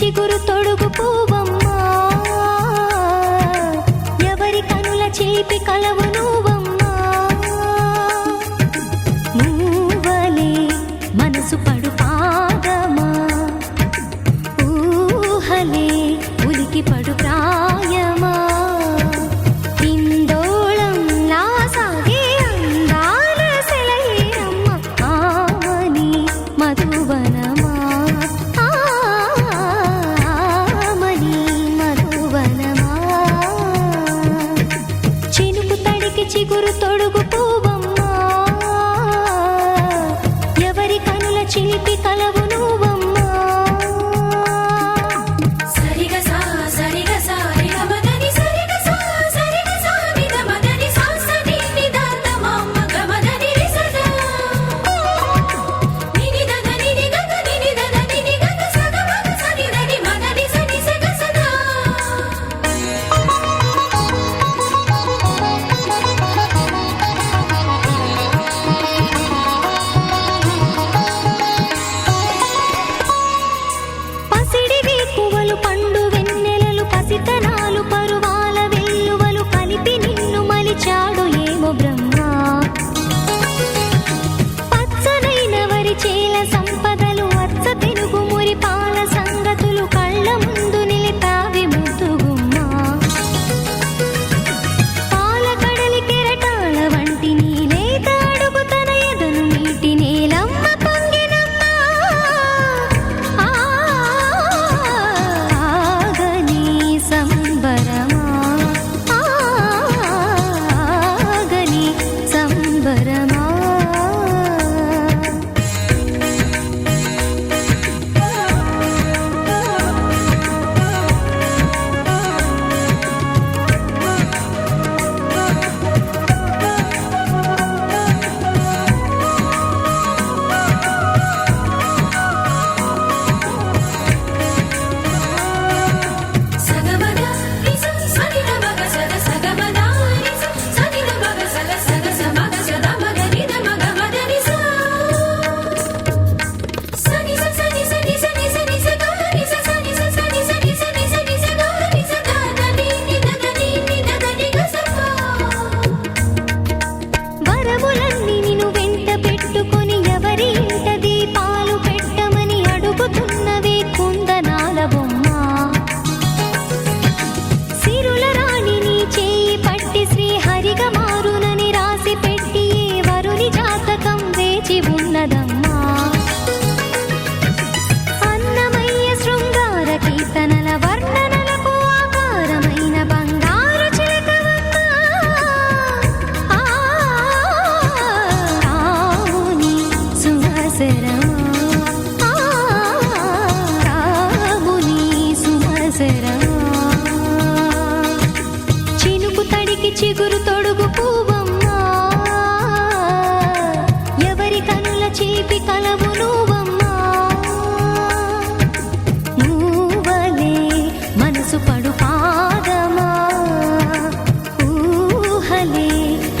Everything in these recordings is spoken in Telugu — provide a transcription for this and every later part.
చిగురు తొడుగు పువ్వమ్మా, ఎవరి కనుల చిలిపి కలవు నువ్వమ్మా. మూవలే మనసు పడు పాదమా, ఊహలే ఉలికి పడు ప్రాయమా. ఇందోళంలా సాగే అందాల సెలయేరమ్మ, ఆమని మధువనమా, ఆమని మధువనమా. చినుకు తడికి చిగురు తొడుగు పువ్వమ్మా, ఎవరి కనుల చిలిపి కలవు నువ్వమ్మా. పసిడివి పువ్వులు పండు వెన్నెలలు పసితనాలు పరువాల వెల్లువలు కలిపి నిన్ను మలిచాడు ఏమో బ్రహ్మ. పచ్చనైన వరి చేల సంపదలు అచ్చ తెలుగు మురి పాల సంగతులు కళ్ళ ముందు నిలిపావి ముద్దుగుమ్మ. పాల కడలి కెరటాల వంటి నీలేత అడుగు తన ఎదను నీటి నేలమ్మ పొంగినమ్మ. ఆగని సంబరమా, ఆగని సంబరమా. వరములన్నీ నిన్ను వెంట పెట్టుకొని ఎవరి ఇంట దీపాలు పెట్టమని అడుగుతున్నవే కుందనాల బొమ్మ. సిరుల రాణి నీ చేయి పట్టి శ్రీహరిగా మారునని రాసి పెట్టి ఏ వరుని జాతకం వేచి ఉన్నదమ్మా. అన్నమయ్య శృంగార కీర్తనల వర్ణనలకు ఆకారమైన బంగారు చిలకవమ్మ. రాముని సుమసరమా, రాముని సుమసరమా. చినుకు తడికి చిగురు తొడుగు పువ్వమ్మా, ఎవరి కనుల చిలిపి కలవు నువ్వమ్మా. మూవలే మనసు పడు పాదమా, ఊహలే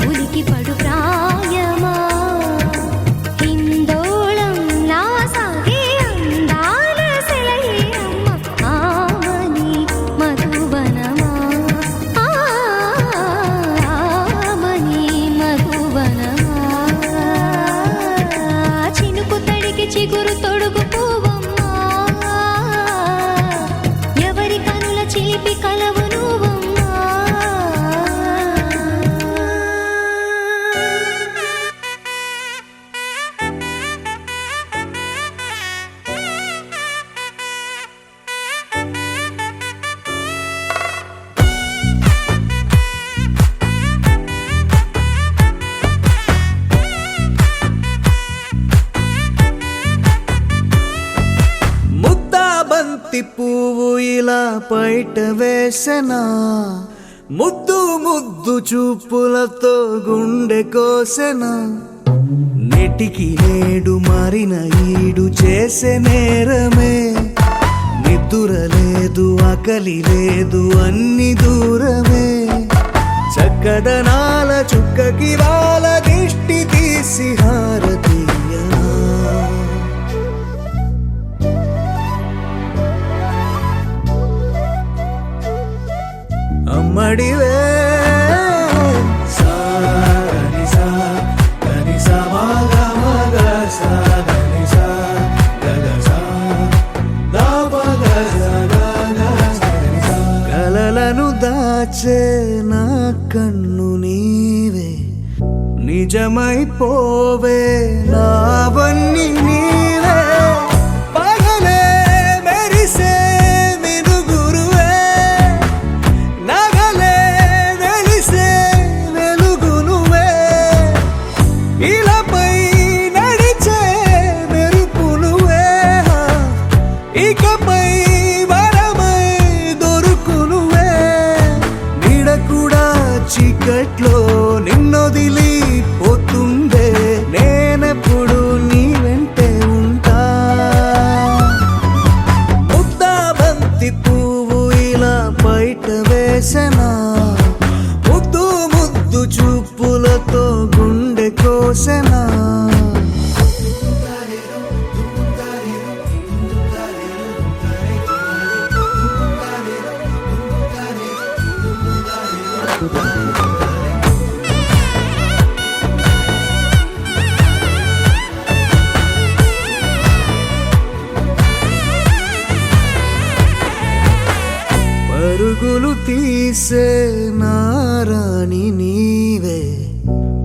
ఉలికి పడు ప్రాయమా. ఇందోళంలా సాగే అందాల సెలయేరమ్మ, ఆమని మధువనమా, ఆమని మధువనమా. చినుకు తడికి చిగురు తొడుగు పువ్వమ్మా, ఎవరి కనుల చిలిపి కలవు నువ్వమ్మా. ముద్దా బంతి పువ్వు ఇలా బయట వేసెనా, ముద్దు ముద్దు చూపులతో గుండె కోసెనా. నెటికి నేడు మారిన ఈడు చేసే నేరమే, నిద్దుర లేదు ఆకలి లేదు అన్ని దూరమే. చక్కదనాల చుక్కకి వాళ్ళ దిష్టి తీసి హారతీయనా. అమ్మడివే కలలను దాచే నా కన్ను నీవే నిజమైపోవే నావన్నీ నీవే పగలే మెరిసే మినుగురువే నగలే వెలిసే వెలుగు నువ్వే ఇలాపై నడిచే మెరుపు నువ్వే ఇకపై వరమై దొరుకు నువ్వే నీడ కూడా చీకట్లో నిన్నొదిలి పోతుందే నేనెప్పుడు నీ వెంటే ఉంటా ముద్దా బంతి పువ్వు ఇలా బయట వేసెనా ముద్దు ముద్దు చూపులతో గుండె కోసెనా పరుగులు తీసే నారాణి నీవే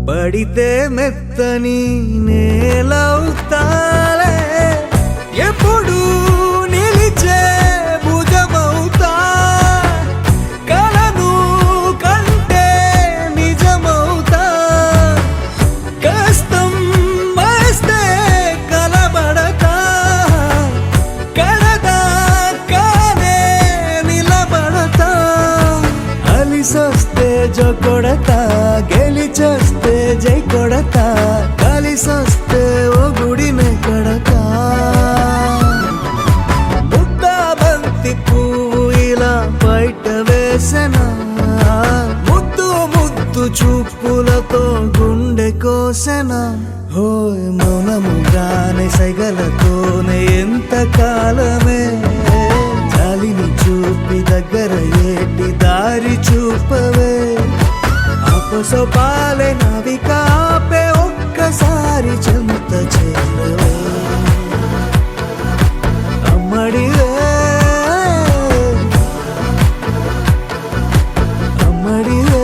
పడితే మెత్తని నేలవుతాలే ఎప్పుడు నిలిచే భుజమవుతా కలను కంటే నిజమవుతా కష్టం వస్తే కలబడతా కడదాకానే నిలబడతా అలిసొస్తే జో కొడతా గెలిచొస్తే జై కొడతా కలిసొస్తే ఓ గుడినే కడతా ముద్దా బంతి పువ్వు ఇలా బయట వేసెనా ముద్దు ముద్దు చూపులతో గుండె కోసెనా హోయ్ మౌనముగానే సైగలతోనే ఎంత కాలమే జాలిని చూపి దగ్గర ఏటి దారి చూపవే అపసోపాలే నవికాపే ఒక్కసారి చెంత చేరవే అమ్మడివే అమ్మడివే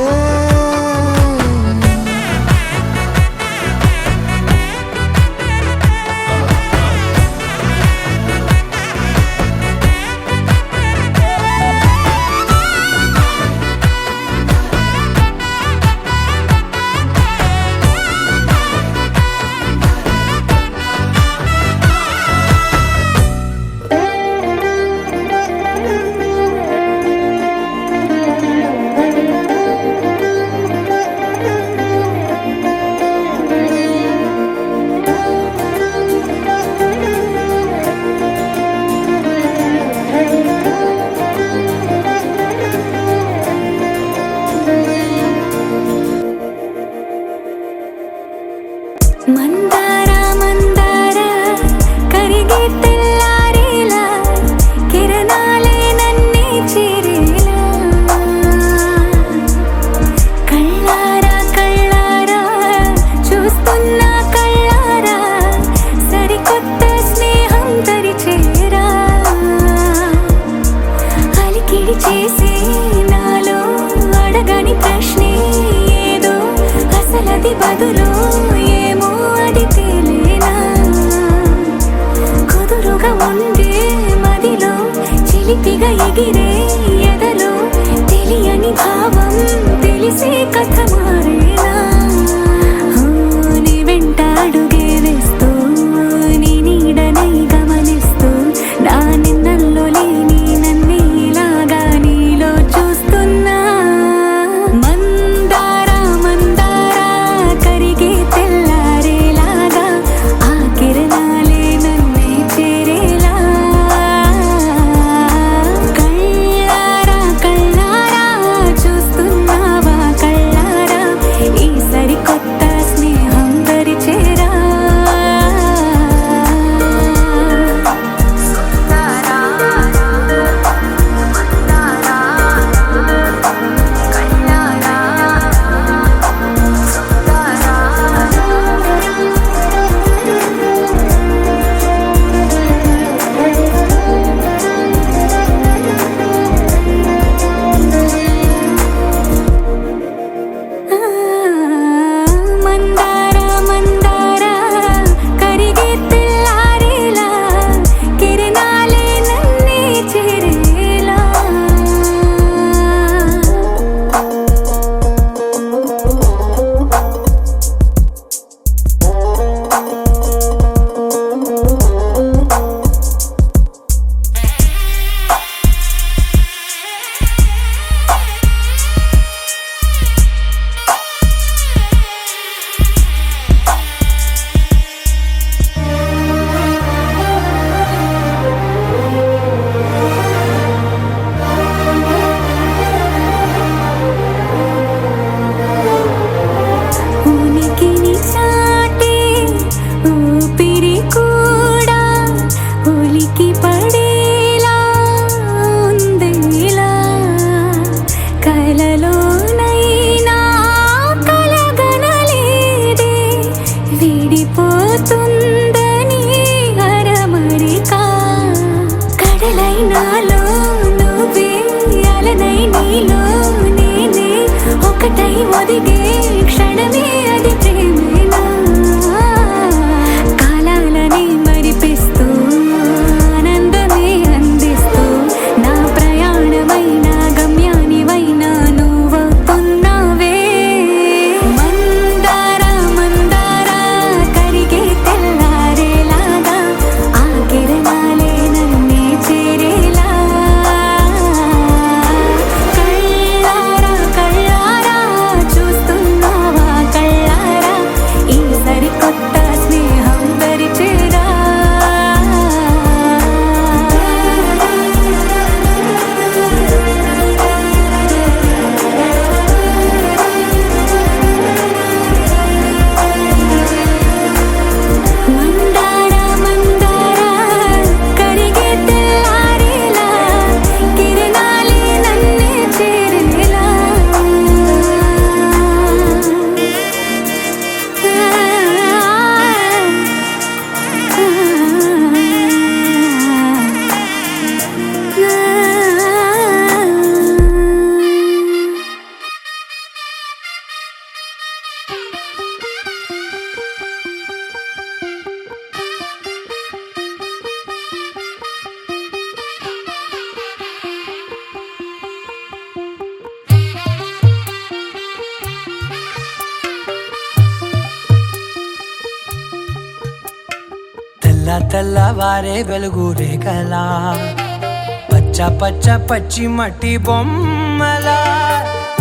ఒదిగే క్షణమే అది ప్రేమేనా కాలాలని మరిపిస్తూ ఆనందమే అందిస్తూ నా ప్రయాణమైన గమ్యానివైనా నువ్వవుతున్నావే మందార మందార కరిగే తెల్లారేలాగా ఆ కిరణాలే నన్నే చేరేలా కళ్ళారా కళ్ళారా చూస్తున్నావా కళ్ళారా ఈ సరికొత్త స్నేహం దరిచేరా మందార మందార కరిగే తెల్లారేలా కిరణాలే నన్నే చేరేలా తెల్లవారే వెలుగు రేఖలా పచ్చ పచ్చ పచ్చి మట్టి బొమ్మలా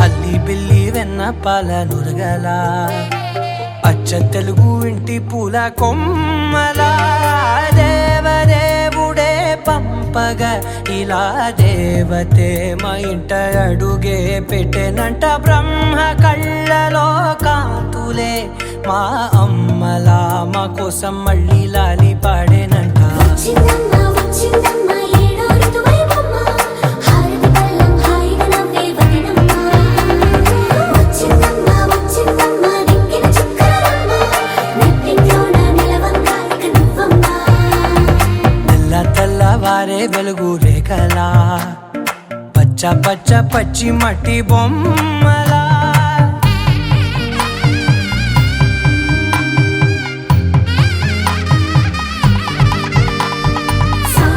అల్లి బిల్లి వెన్న పాల నురగలా అచ్చ తెలుగు ఇంటి పూల కొమ్మలా దేవదేవుడే పంపగా ఇలా దేవతే మా ఇంట అడుగే పెట్టెనంట బ్రహ్మ కళ్ళలో కాంతులే మా అమ్మలా మా కోసం మళ్ళీ లాలి పాడేనంట వచ్చిందమ్మా వచ్చిందమ్మా ఏడో ఋతువైవమ్మా హారతి పళ్ళం హాయిగా నవ్వే వదినమ్మా వచ్చిందమ్మా వచ్చిందమ్మా దిక్కిన చుక్కలమ్మా నెట్టింట్లోన నిలవంగా ఇక నువ్వమ్మా తెల్లవారే వెలుగు రేఖలా పచ్చ పచ్చ పచ్చి మట్టి బొమ్మలా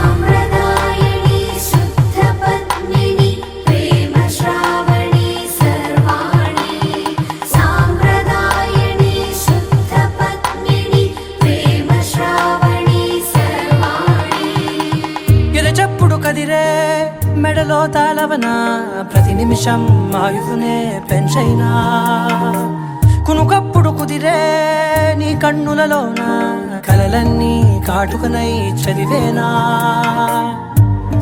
సాంప్రదాయని శుద్ధ పద్మిని ప్రేమ శ్రావణి సర్వాణి సాంప్రదాయని శుద్ధ పద్మిని ప్రేమ శ్రావణి సర్వాణి ఎరచప్పుడు కదిరే మెడలో తాళవన ప్రతి నిమిషం ఆయుధునే పెంచైనా కునుకప్పుడు కుదిరే నీ కన్నులలోన కలలన్నీ కాటుకనై చదివేనా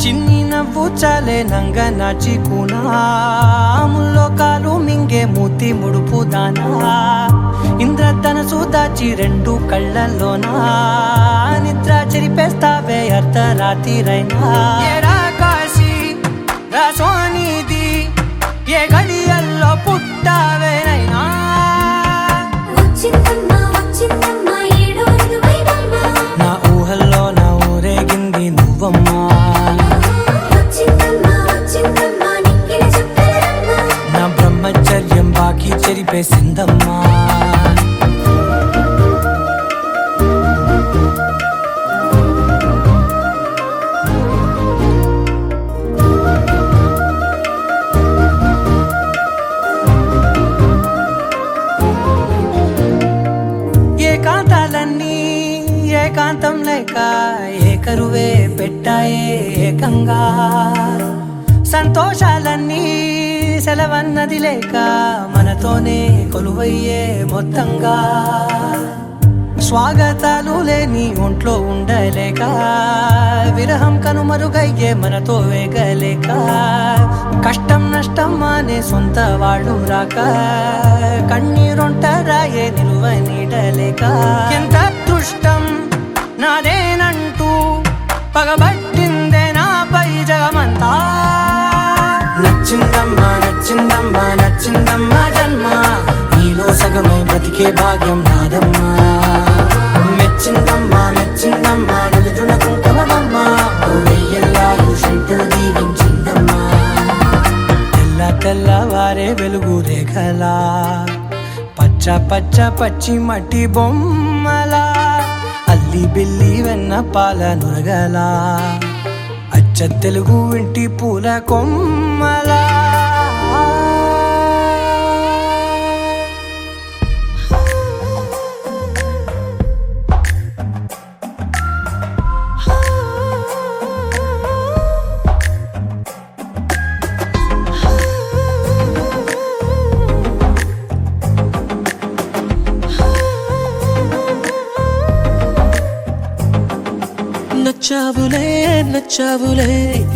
చిన్ని నవ్వు చాలే నంగ నాచి కూనాముల్లో కాలు మింగే మూతి ముడుపు దానా ఇంద్రధనసు దాచి రెండు కళ్ళల్లోనా నిద్ర చెరిపేస్తావే అర్ధరాత్రిరైనా ఏరా కాశీ రా సోనిది ఏ గడియల్లో పుట్టావేనైనా వచ్చిందమ్మా వచ్చిందమ్మా ఏడో ఋతువైవమ్మా నా ఊహల్లో నా ఊరేగింది నువ్వమ్మా వచ్చిందమ్మా వచ్చిందమ్మా నిక్కిన చుక్కలమ్మా నా బ్రహ్మచర్యం బాకీ చెరిపేసిందమ్మా ఏకాంతాలన్నీ ఏకాంతం లేక ఏకరువే పెట్టాయే ఏకంగా సంతోషాలన్నీ సెలవన్నది లేక మనతోనే కొలువయ్యే మొత్తంగా స్వాగతాలు లేని ఒంట్లో ఉండలేక విరహం కనుమరుగయ్యే మనతో వేగలేక కష్టం నష్టం అనే సొంత వాళ్ళు రాక కన్నీరొంటరాయే నిలువ నీడలేక ఎంత అదృష్టం నాదేనంటూ పగబట్టిందే నాపై జగమంతా నచ్చిందమ్మా నచ్చిందమ్మా నచ్చిందమ్మా జన్మ నీలో సగమై బతికే భాగ్యం నాదమ్మా మెచ్చిందమ్మా మెచ్చిందమ్మా నలుజున కుంకుమమ్మా వెయ్యల్లాలు శంకులు దీవించిందమ్మా తెల్లవారే వెలుగు రేఖలా పచ్చ పచ్చ పచ్చి మట్టి బొమ్మలా అల్లి బిల్లి వెన్న పాల నురగలా అచ్చ తెలుగు ఇంటి పూల కొమ్మలా నచ్చావులే నచ్చావులే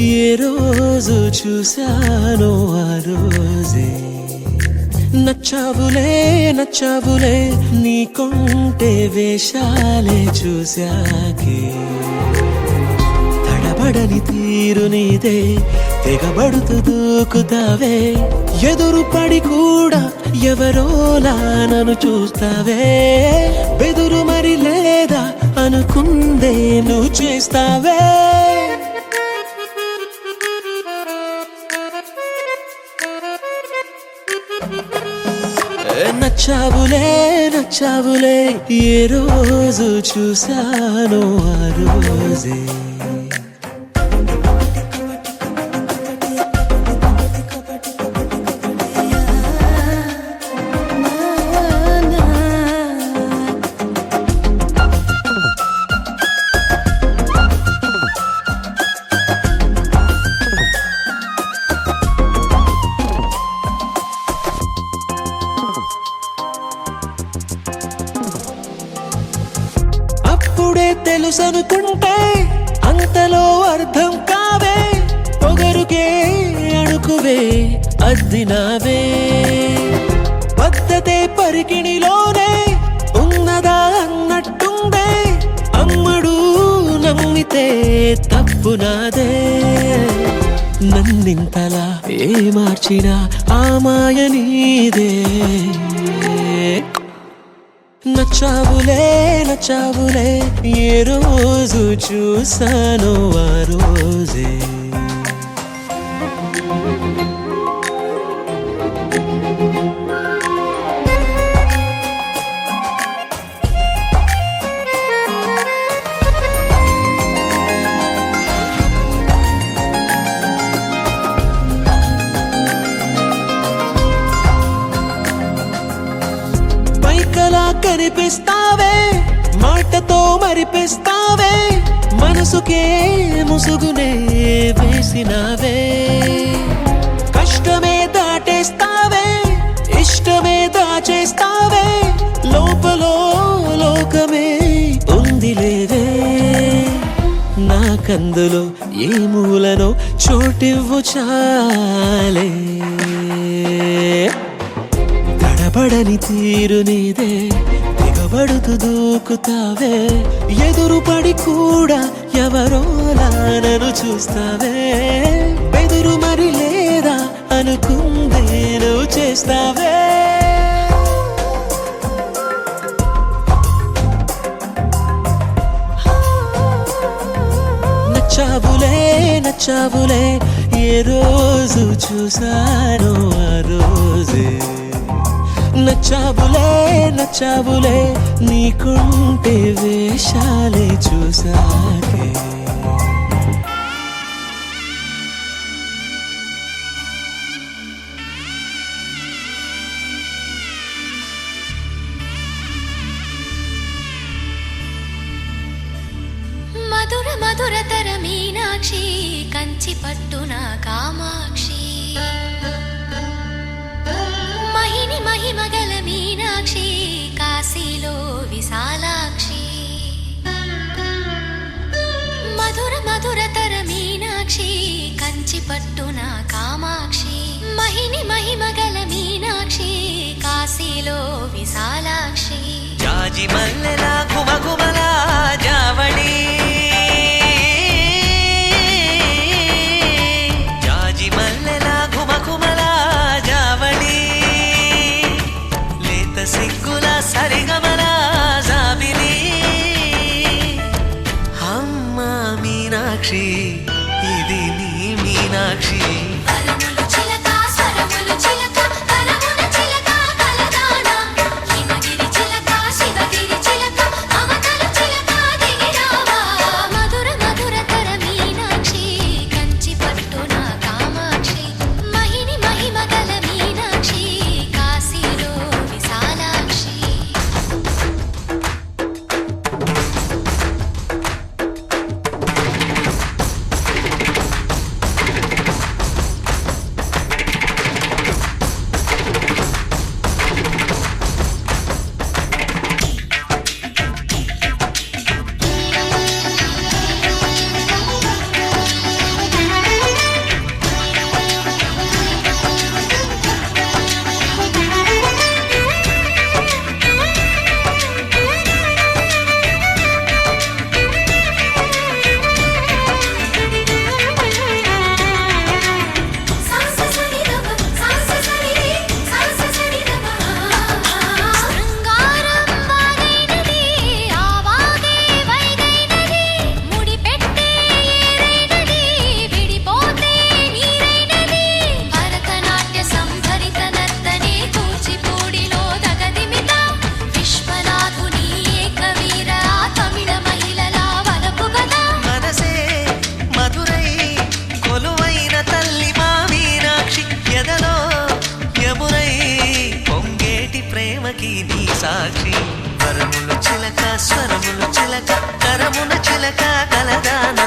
ఏ రోజు చూశానో ఆ రోజే నచ్చావులే నచ్చావులే నీకుంటే వేషాలే చూశాకే తడబడని తీరు నీదే తెగబడుతూ దూకుతావే ఎదురు పడి కూడా ఎవరోలా నన్ను చూస్తావే బెదురు మరి లేదా అనుకుందే నువ్వు చేస్తావే నచ్చావులే నచ్చావులే ఏ రోజు చూశానో ఆ రోజే అప్పుడే తెలుసనుకుంటే అంతలో అర్థం కావే పొగరుకే అణుకువే అద్దినావే పద్ధతే పరికిణిలోనే ఉన్నదా అన్నట్టుందే అమ్మడు నమ్మితే తప్పు నాదే నన్నింతలా ఏ మార్చినా ఆ మాయ నీదే నచ్చావులే నచ్చావులే ఏ రోజు చూశానో ఆ రోజే పైకలా కనిపిస్తావే మాటతో మరిపిస్తావే మనసుకే ముసుగునే వేసినావే కష్టమే దాటేస్తావే ఇష్టమే దాచేస్తావే లోపలో లోకమే ఉంది లేదే నాకందులో ఏ మూలనో చోటివ్వు చాలే తడబడని తీరు నీదే తెగబడుతూ దూకుతావే ఎదురు పడి కూడా ఎవరోలా నన్ను చూస్తావే బెదురు మరి లేదా అనుకుందే నువ్వు చేస్తావే నచ్చావులే నచ్చావులే ఏ రోజు చూశానో ఆ రోజే నచ్చావులే నచ్చావులే నీకుంటే వేషాలే చూసాకే మధుర మధురతర మీనాక్షి కంచి పట్టున కామాక్షి మహిని మహిమగల మీనాక్షి కాశీలో విశాలాక్షి మధుర మధురతర మీనాక్షి కంచి పట్టున కామాక్షి మహిని మహిమగల మీనాక్షి కాశీలో విశాలాక్షి జాజి మల్లెలా గుమగుమలా జావళి జాజి మల్లెలా గుమగుమలా జావళి లేత సిగ్గుల సరిగమల జాబిలి అమ్మ మీనాక్షి ఇది నీ మీనాక్షి వరములు చిలక స్వరములు చిలక కలమున చిలక కలదానా సాక్షి వరములు చిలక స్వరములు చిలక కరమున చిలక కలదాన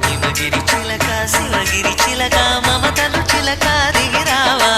హిమగిరి చిలక శివగిరి చిలక మమతలు చిలక దిగిరావా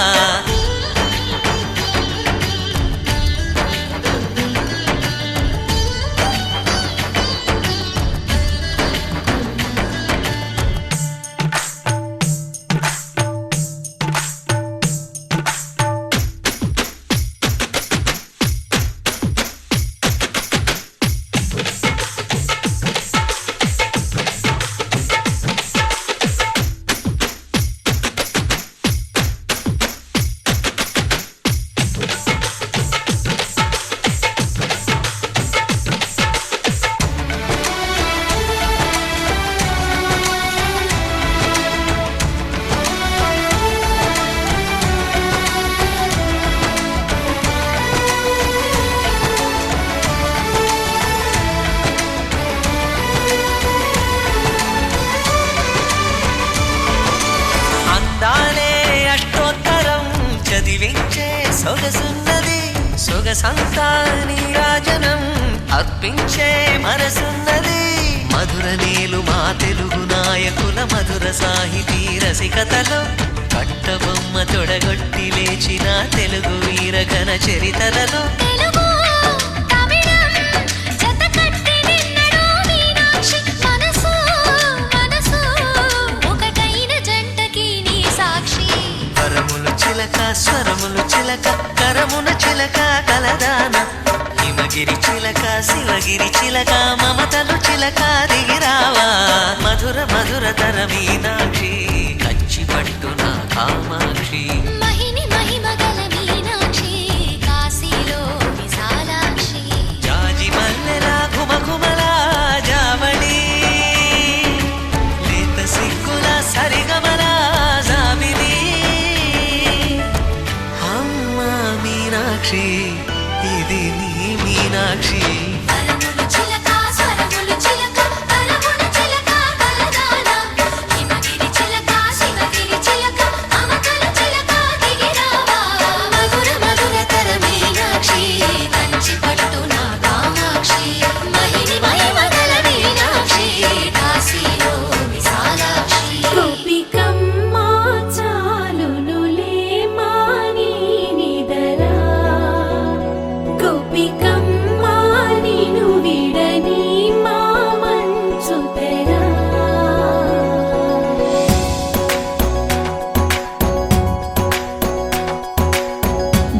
సొగసున్నది సొగసంతా నీరాజనం అర్పించే మనసున్నది మధుర నేలు మా తెలుగు నాయకుల మధుర సాహితీ రసికతలో కట్టబొమ్మ తొడగొట్టి లేచిన తెలుగు వీర ఘన చరితలలో చిలక స్వరములు చిలక కరమున చిలక కలదాన హిమగిరి చిలక శివగిరి చిలక మమతలు చిలక దిగిరావా మధుర మధుర తర మీనాక్షి కంచి పట్టున కామాక్షి మహిని మహిమగల మీనాక్షి కాశీలో విశాలాక్షి జాజి మల్లెలా ఘుమఘుమలా జావళి లేత సిగ్గుల సరిగమలా జాబిలి మీనాక్షి ఇది నీ మీనాక్షి వరములు చిలక స్వరములు చిలక కరమున చిలక కలదాన హిమగిరి చిలక శివగిరి చిలక మమతలు చిలక దిగిరావా మధుర మధుర తర మీనాక్షి కంచి పట్టున కామాక్షి మహిని మహిమగల మీనాక్షి కాశీలో విశాలాక్షి గోపికమ్మ చాలునులే మాని నిదరా గోపికమ్మ నిను విడని మా మంచు తెరా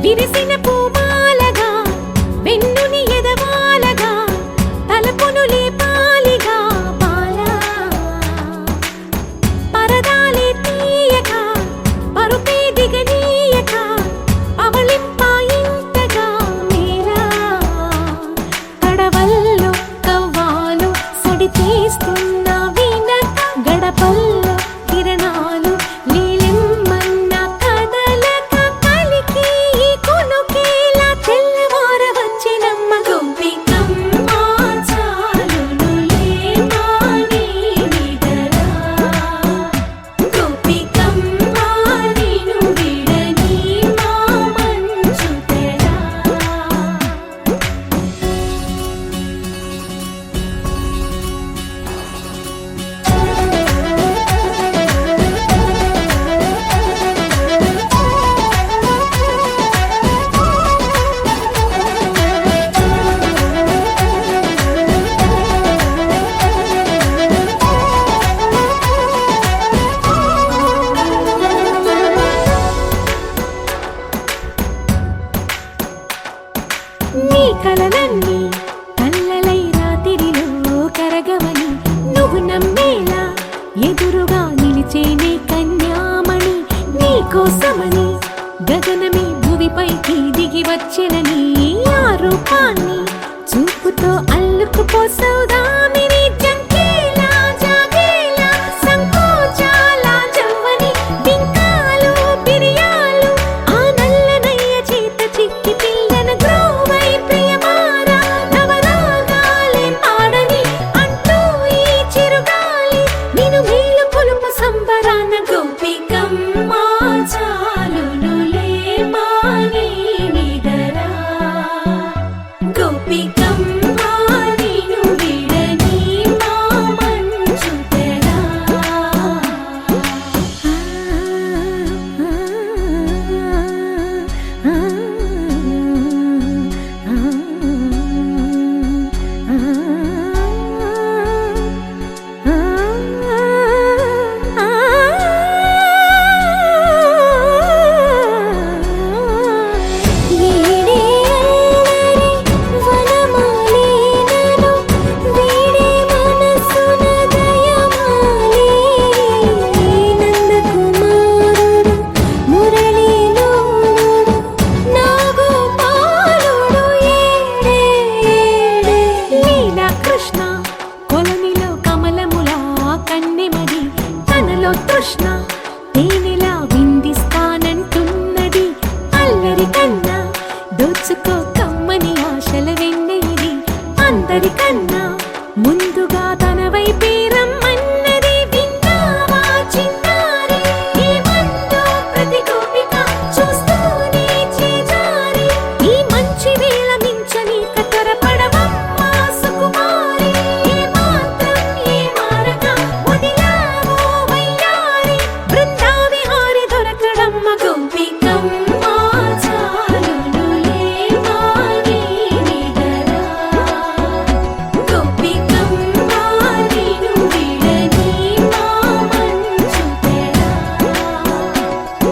విరిసిన పూమాలగా వెన్నుని ఎదవాలగా తలపును లేపాలిగా బాలా పరదాలే తీయక పరుపే దిగనీయక అవళింపాయింతగా మేరా కడవల్లో కవ్వాలు సడి చేస్తున్న వీణత గడపల్లో కిరణాలు నీలిమ్మన్న కదలక కలికి ఈ కొనుకేలా తెల్లవార వచ్చినమ్మ గోపికమ్మ చాలునులే మాని నిదరా గోపికమ్మ నిను విడని మా మంచు తెరా నీ కలలన్నీ కల్లలై రాత్రిలో కరగవని నువ్వు నమ్మేలా ఎదురుగా నిలిచేనే కన్యామణి నీ కోసమని గగనమే భువిపైకి దిగి వచ్చినని ఆ రూపాన్ని చూపుతో అల్లుకుపోసౌదామిని జంకేలా జాగేలా సంకోచాల జవ్వని బింకాలు బిరియాలు ఆ నల్లనయ్య చేత చిక్కి పిల్లన గ్రోవై ప్రియమారా నవరాగాలే పాడని అంటూ ఈ చిరుగాలి నిను మేలు కొలుపు సంబరాన గోపికమ్మ చాలునులే మాని నిదరా కన్నెమది తనలో తృష్ణ తేనెలా విందిస్తానంటున్నది అల్లరి కన్నా దోచుకో కమ్మని ఆశల వెన్నెయిది అందరికన్నా ముందుగా తన వైపే రమ్మన్నది విన్నావా చిన్నారి ఏమందో ప్రతి గోపిక చూస్తూనే చేజారి ఈ మంచి వేళ మించని కతరపడవమ్మా సుకుమారి ఏమాత్రం ఏమారక వదిలావో వయ్యారి బృందావిహారి దొరకడమ్మ గోపికమ్మ చాలునులే మాని నిదరా గోపికమ్మ నిను విడని మా మంచు తెరా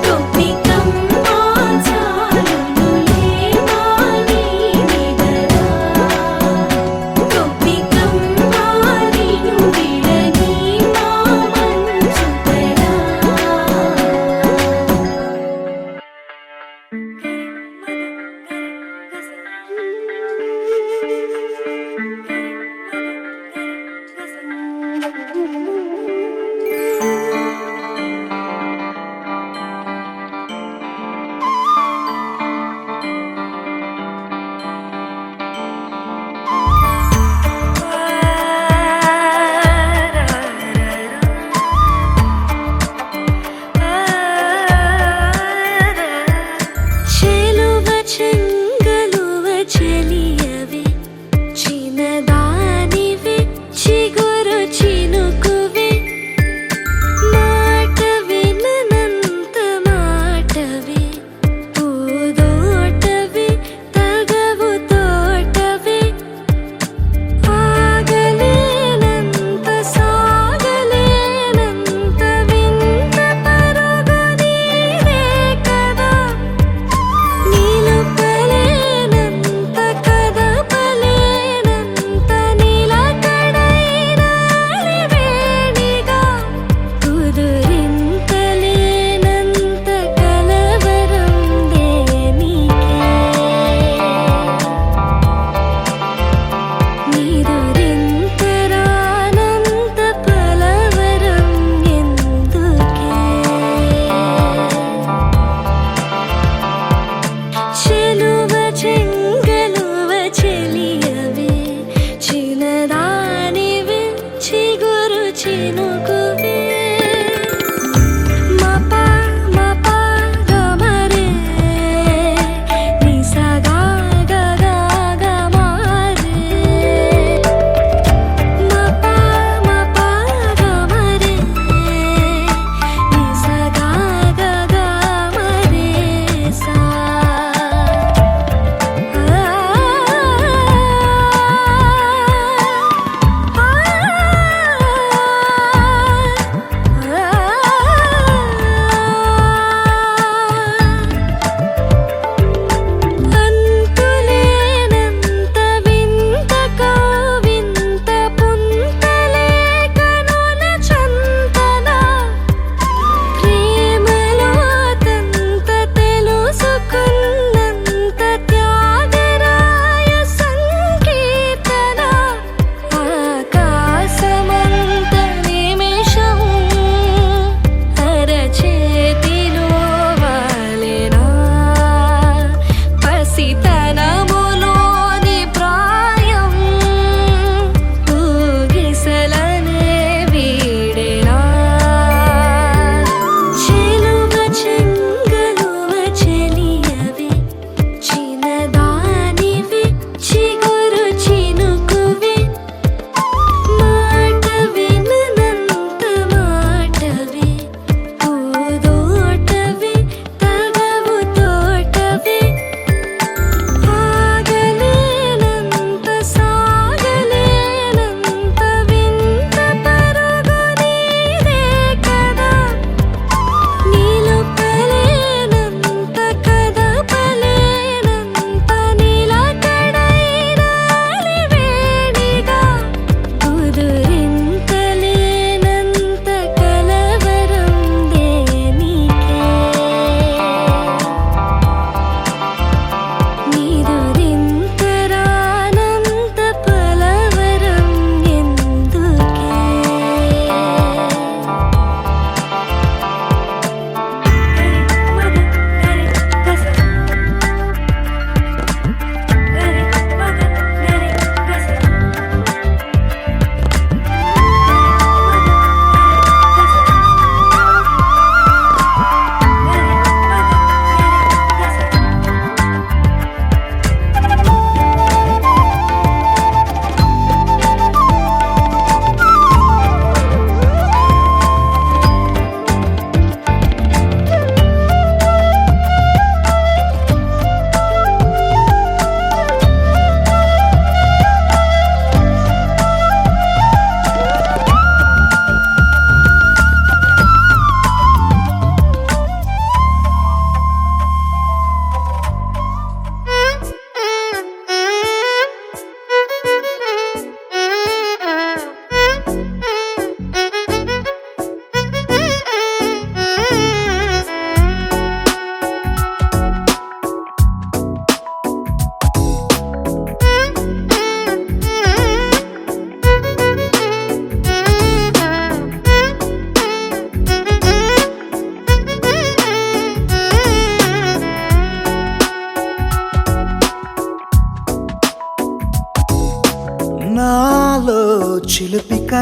గోపికమ్మ చాలునులే మాని నిదరా గోపికమ్మ నిను విడని మా మంచు తెరా చెలువ చెంగలువ చెలియవే చిన్నదానివే చిగురు చినుకువే మాట విననంత మాటవే పూదోటవే తగవు తోటవే ఆగలేనంత సాగలేనంత వింత పరుగు నీదే కదా నిలుపలేనంత కదపలేనంత నిలకడైన వేడిగా కుదురింతలేనంత కలవరం దేనికే నిదురింతరానంత పలవరం ఎందుకే చెలువ చెంగలువ చెలియవే చిన్నదానివే చిగురు చినుకువే మపా మపా గమరే నిసగా గగా గమారే మపా మపా గమరే నిసగా గగా మరే సా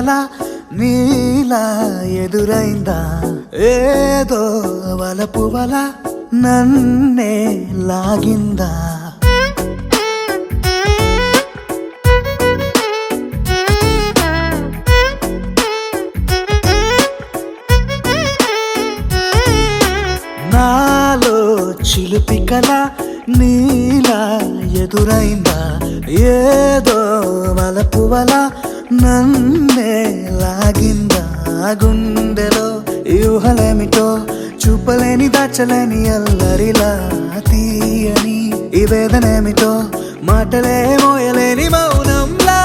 కల నీలా ఎదురైందా ఏదో వలపు వల నన్నే లాగిందా నాలో చిలిపి కల నీలా ఎదురైందా ఏదో వలపు వల నన్నే లాగిందా గుండెలో ఊహలేమిటో చూపలేని దాచలేని అల్లరిలా తీయని ఈ వేదనేమిటో మాటలే మోయలేని మౌనంలా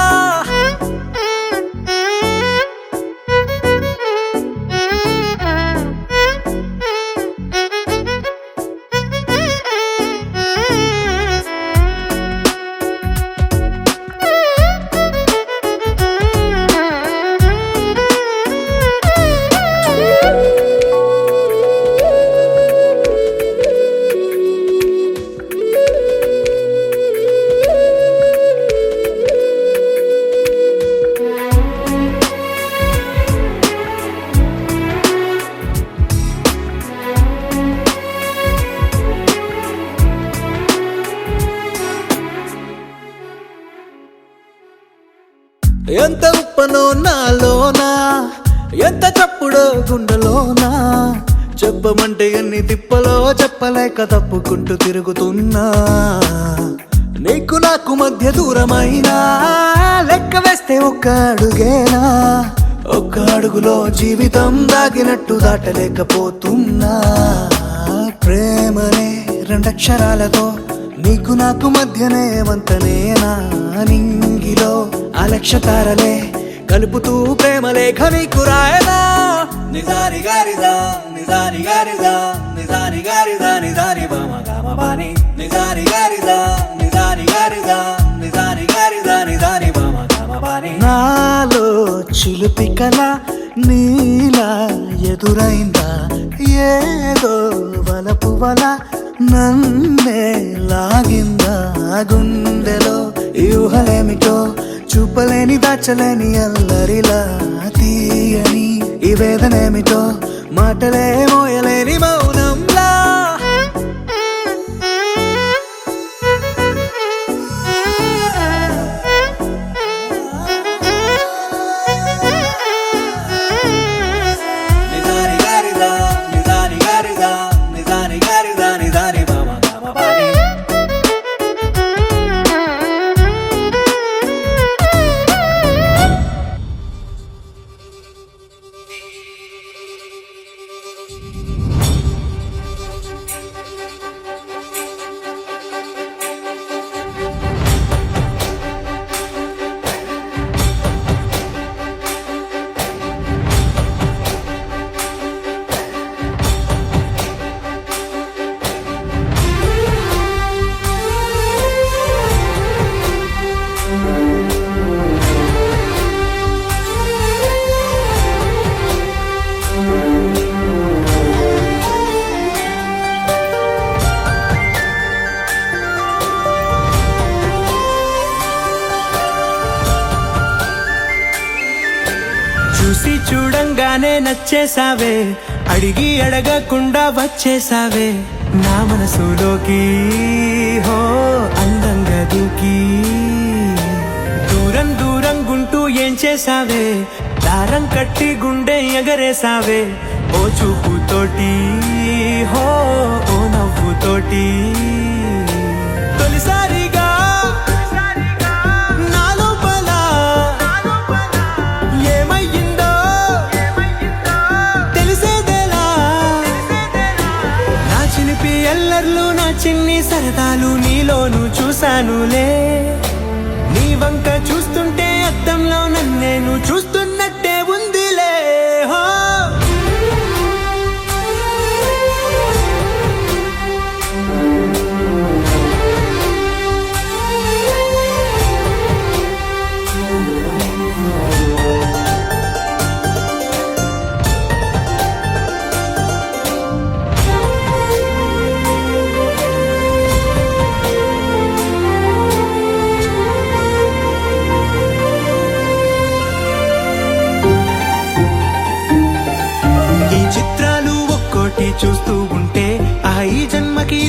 ఎంత ఉప్పనో నాలోనా ఎంత చప్పుడో గుండెలోనా చెప్పమంటే ఎన్ని తిప్పలో చెప్పలేక తప్పుకుంటూ తిరుగుతున్నా నీకు నాకు మధ్య దూరమైనా లెక్క వేస్తే ఒక్క అడుగేనా ఒక్క అడుగులో జీవితం దాగినట్టు దాటలేకపోతున్నా ప్రేమనే రెండక్షరాలతో నీకు నాకు మధ్యనే వంతనేనా నింగిలో అలక్షతారలే కలుపుతూ ప్రేమ లేఖ నీకు రాయనా నిజారి గారిదా నిజారి గారిదా నిజారి గారిదా నిజారి బామ గామ బాని నిజారి గారిదా నిజారి గారిదా నిజారి గారిదా నిజారి బామ గామ బాని నాలో చిలిపి కల నీలా ఎదురైందా ఏదో వలపు వల నన్నే లాగిందా గుండెలో ఊహలేమిటో చూపలేని దాచలేని అల్లరిలా తీయని ఈ వేదనేమిటో మాటలే మోయలేని మౌనంలా నిజారి గారిదా నిజారి గారిదా నిజారి గారిదా నిజారి బామ గామ బాని చూసి చూడంగానే నచ్చేసావే అడిగి అడగకుండా వచ్చేసావే నా మనసులోకి హో అందంగా దూకి దూరం దూరం గుంటూ ఏం చేసావే దారం కట్టి గుండె ఎగరేసావే ఓ చూపుతోటి హో ఓ నవ్వుతోటి తొలిసారిగా నా లోపల ఏమయ్యిందో తెలిసేదేలా నా చిలిపి ఎల్లర్లు నా చిన్ని సరదాలు నీలోను చూశానులే నీ వంక చూస్తుంటే అద్దంలో నన్నేను చూస్తున్నట్టే ఉందిలే హో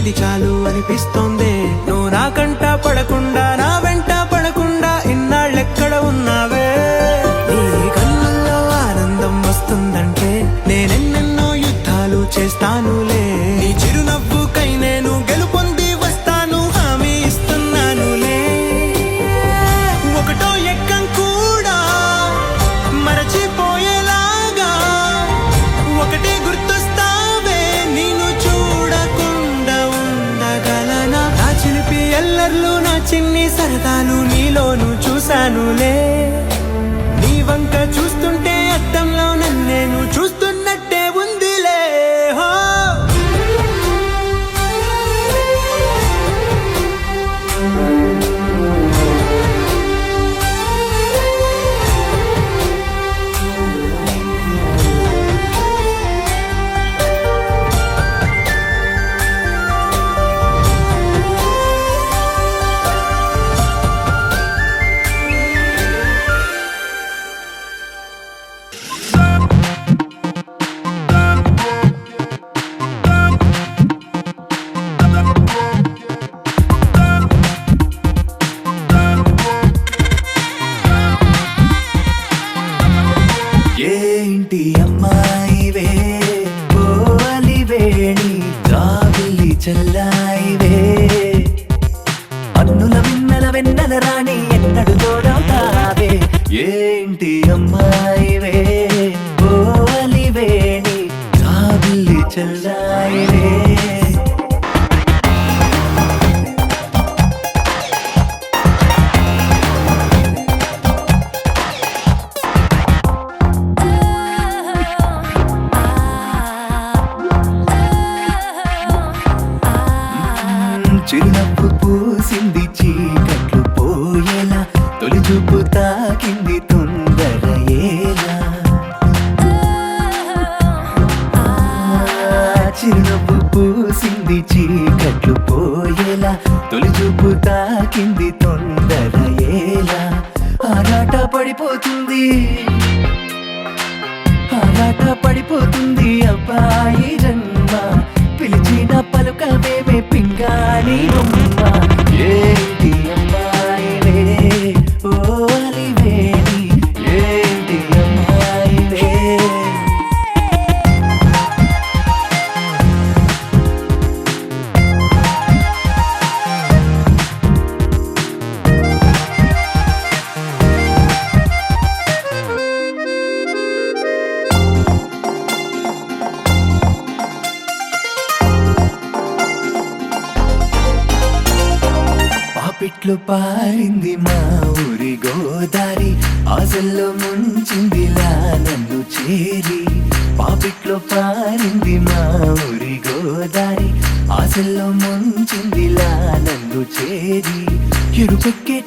ఇది చాలు అనిపిస్తోందే. నువ్వు నా కంట పడకుండా నా వెంట పడకుండా ఇన్నాళ్ళెక్కడ ఉన్నావే. నీ కళ్ళల్లో ఆనందం వస్తుందంటే నేనెన్నెన్నో యుద్ధాలు చేస్తానులే. నీ చిరునవ్వుకై నేను గెలుపొంది వస్తాను, హామీ ఇస్తున్నానులే. ఒకటో ఎక్కం కూడా మరచిపోయేలాగా ఒకటే గుర్తొస్తావే. నేను చూడకుండా ఉండగలనా? నా చిలిపి ఎల్లర్లు నా చిన్ని సరదాలు నీలోను చూశానులే. నీ వంక చూస్తుంటే అద్దంలో నన్నేను చూస్తున్నట్టే ఉందిలే. హో ఏంటి అమ్మాయివే ఓ అలివేణి జాబిలి చల్లాయివే. అన్నుల మిన్నల వెన్నెల రాణి ఎన్నడు తోడవుతావే. ఏంటి అమ్మాయివే ఓ అలివేణి జాబిలి చల్లాయివే. చిరునవ్వు పూసింది చీకట్లు పోయేలా, తొలి చూపు తాకింది తొందర ఏలా. చిరునవ్వు పూసింది చీకట్లు పోయేలా, తొలి చూపు తాకింది తొందర ఏలా. ఆరాట పడిపోతుంది ఆరాట పడిపోతుంది అబ్బాయి జన్మ. పిలిచిన పలుకవేమే పింగాణి బొమ్మ. ఏంటి అమ్మాయివే ఓ అలివేణి, ఏంటి అమ్మాయివే. పాపిట్లో పారింది మా ఊరి గోదారి, ఆశల్లో ముంచిందిలా నన్ను చేరి. పాపిట్లో పారింది మా ఊరి గోదారి, ఆశల్లో ముంచిందిలా నన్ను చేరి. ఎరుపెక్కే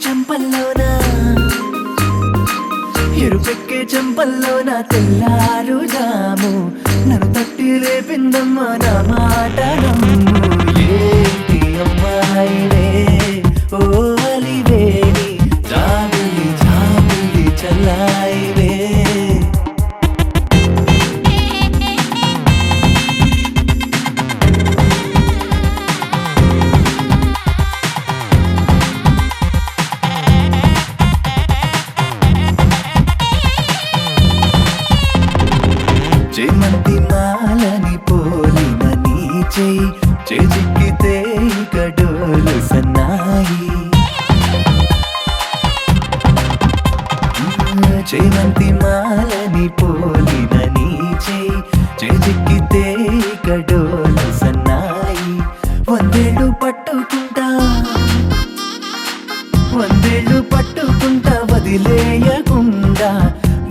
చంపల్లోన తెల్లారు జాము నన్ను తట్టి లేపిందమ్మా నా మాట నమ్ము. ఏంటి అమ్మాయివే ఓ అలివేణి జాబిలి జాబిలి చల్లాయివే. చేమంతి మాలని పోలిన నీ చేయి, చేజిక్కితే గడోలు సన్నాయి. చేమంతి మాలని పోలిన నీ చేయి, చేజిక్కితే గడోలు సన్నాయి. వందేళ్ళు పట్టుకుంటా వదిలేయకుండా,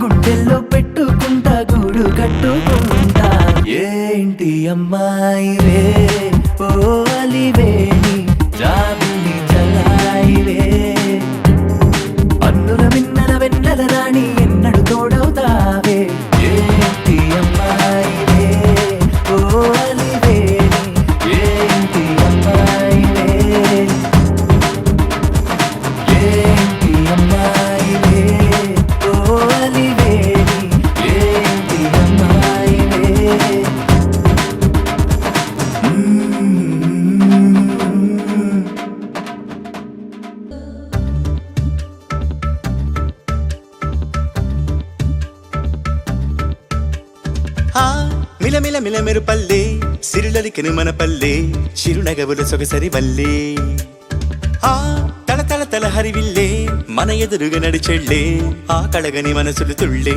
గుండెల్లో పెట్టుకుంటా గూడు కట్టుకుంటా. ఏంటి అమ్మాయివే ఓ ఆ మిలమిల మిలమెరు పల్లె సిరులలికెను మన పల్లె చిరునగవుల సొగసరి వల్లే ఆ తల తల తల హరివిల్లే మన ఎదురుగా నడిచెళ్ళే ఆ కళగని మనసులు తుళ్ళే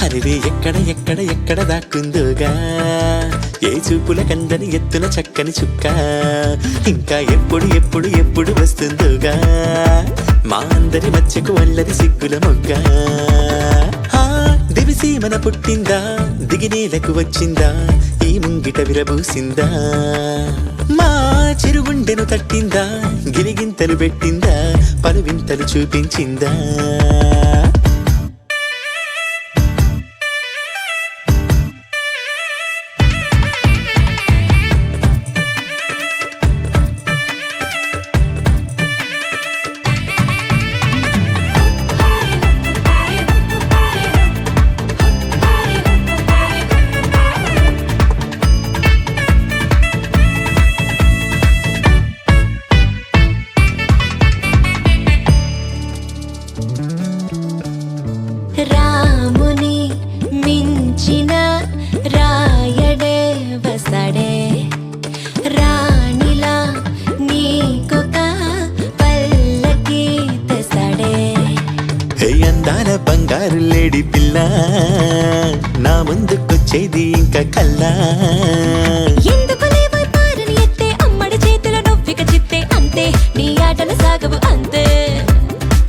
హరివే ఎక్కడ ఎక్కడ ఎక్కడ దాక్కుందోగా ఏ చూపుల కందని ఎత్తున చక్కని చుక్క ఇంకా ఎప్పుడు ఎప్పుడు ఎప్పుడు వస్తుందోగా మా అందరి మధ్యకు వల్లరి సిగ్గుల మొగ్గ దివిసి మన పుట్టిందా దిగినేలకు వచ్చిందా ఈ ముంగిట విరబూసిందా మా చిరుగుండెను తట్టిందా గిలిగింతలు పెట్టిందా పలువింతలు చూపించిందా రాముని మించిన రాయడే వసడే రాణిలా నీకొక పల్లకి తెసడే హే అందాల బంగారు లేడి పిల్ల నా ముందుకొచ్చేది ఇంకా కల్లా ఎందుకు లేవై పారని ఎత్తే అమ్మడి చేతుల నొవ్విక చిత్తే అంతే నీ ఆటలు సాగవు అంతే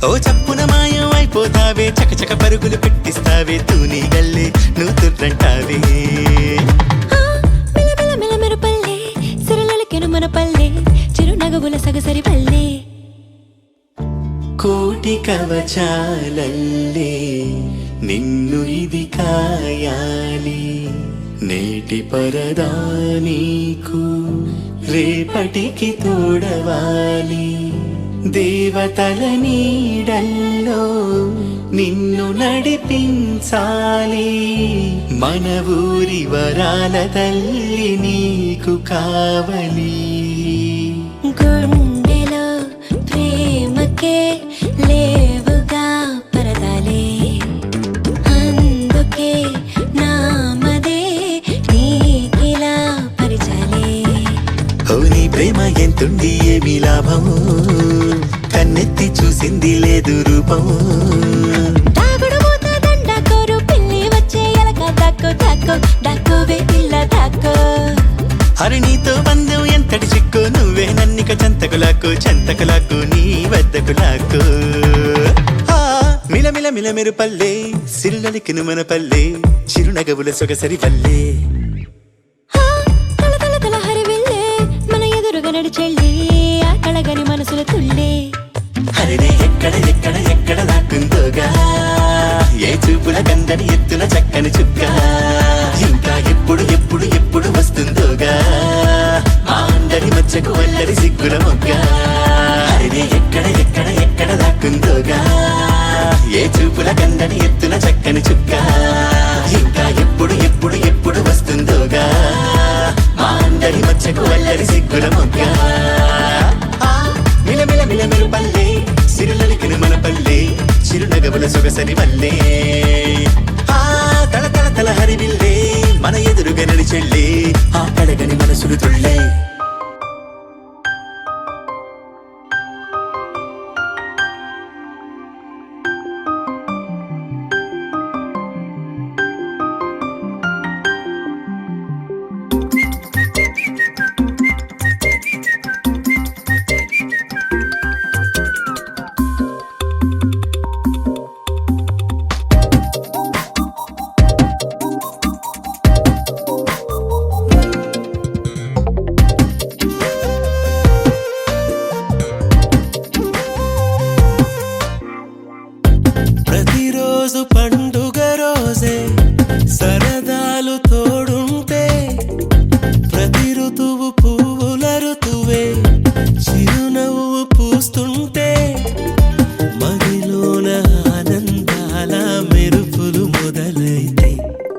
ఓ చప్పున మాయం అయిపోతావే చకచక పరుగులు పెట్టిస్తావే తూని గల్లే నువ్వు తుర్రంటావే మిలమిల మిలమెరు పల్లె సిరలకెను మన పల్లె చిరునగవుల సగసరి పల్లె కోటి కవచాలల్లే నిన్ను ఇది కాయాలి నేటి పరదా నీకు రేపటికి తోడవాలి దేవతల నీడల్లో నిన్ను నడిపించాలి మన ఊరి వరాల తల్లి నీకు కావలి గుండెలో ప్రేమకే లేవుగా పరదాలే అందుకే నామదే నీకిలా పరిచాలే ఓ నీ ప్రేమ ఎంతుండి ఏమి లాభము కన్నెత్తి చూసింది లేదు రూపము దాగుడు మూత దండ కోరు పిల్లి వచ్చే ఎలక దాక్కో దాక్కో దాక్కోవే పిల్ల దాక్కో హరి నీతో బంధం ఎంతటి చిక్కు నువ్వే నన్నిక చెంతకులాకు నీ వద్దకులాకు మిలమిల మిలమెరు పల్లె సిరులలికెను మన పల్లె చిరునగవుల సొగసరి వల్లే తల తల తల హరివిల్లే మన ఎదురుగా నడిచెళ్ళి ఆ కళగని మనసుల తుళ్ళే హరినే ఎక్కడ ఎక్కడ ఎక్కడ దాక్కుందోగా ఏ చూపుల కందని ఎత్తున చక్కని చుక్క ఇంకా ఎప్పుడు ఎప్పుడు ఎప్పుడు వస్తుందోగా మా అందరి మధ్యకు వల్లరి సిగ్గుల మొగ్గ హరినే ఎక్కడ ఎక్కడ ఎక్కడ దాక్కుందోగా ఏ చూపుల కందని ఎత్తున చక్కని చుక్క ఇంకా ఎప్పుడు ఎప్పుడు ఎప్పుడు వస్తుందోగా మా అందరి మధ్యకు వల్లరి సిగ్గుల మొగ్గ మిలమిల మిలమెరు పల్లె సిరులలికెను మన పల్లె చిరునగవుల సొగసరి వల్లే ఆ తల తల తల హరివిల్లే మన ఎదురుగా నడిచెళ్ళే ఆ కడగని మనసులు తుళ్ళే ప్రతిరోజు పండుగ రోజే సరదాలు తోడుంటే ప్రతి ఋతువు పువ్వుల ఋతువే చిరునవ్వు పూస్తుంటే మదిలోన ఆనందాల మెరుపులు మొదలైతే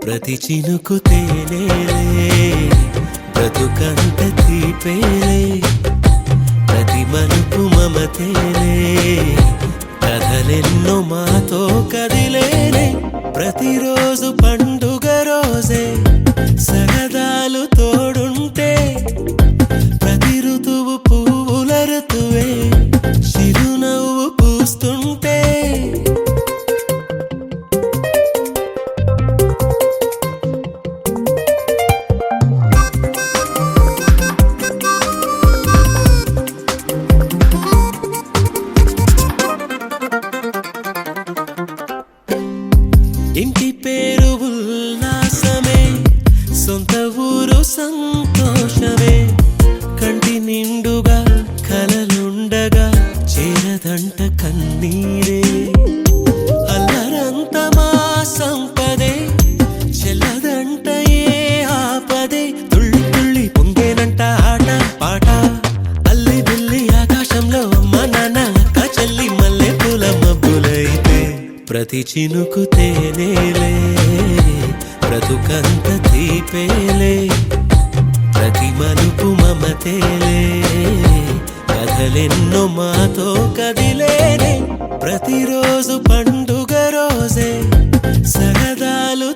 ప్రతి చినుకు తేనేలే బ్రతుకంత తీపేలే ప్రతి మలుపు మమతేలే కథలెన్నో మాతో కదిలేనే ప్రతిరోజు పండుగ రోజే పేరు ఉల్లాసమే సొంత ఊరు సంతోషమే కంటి నిండుగా కలలుండగా చేరదంట కన్నీరే అల్లరంత మా సంపదే చెల్లదంట ఏ ఆపదే తుళ్ళి తుళ్ళి పొంగేనంట ఆట పాట అల్లి బిల్లి ఆకాశంలో అమ్మ నాన్న అక్క చెల్లి మల్లె పూల మబ్బులైతే ప్రతి చినుకు తేనేలే బ్రతుకంత తీపేలే ప్రతి మలుపు మమతేలే కథలెన్నో మాతో కదిలేనే ప్రతిరోజు పండుగ రోజే సరదాలు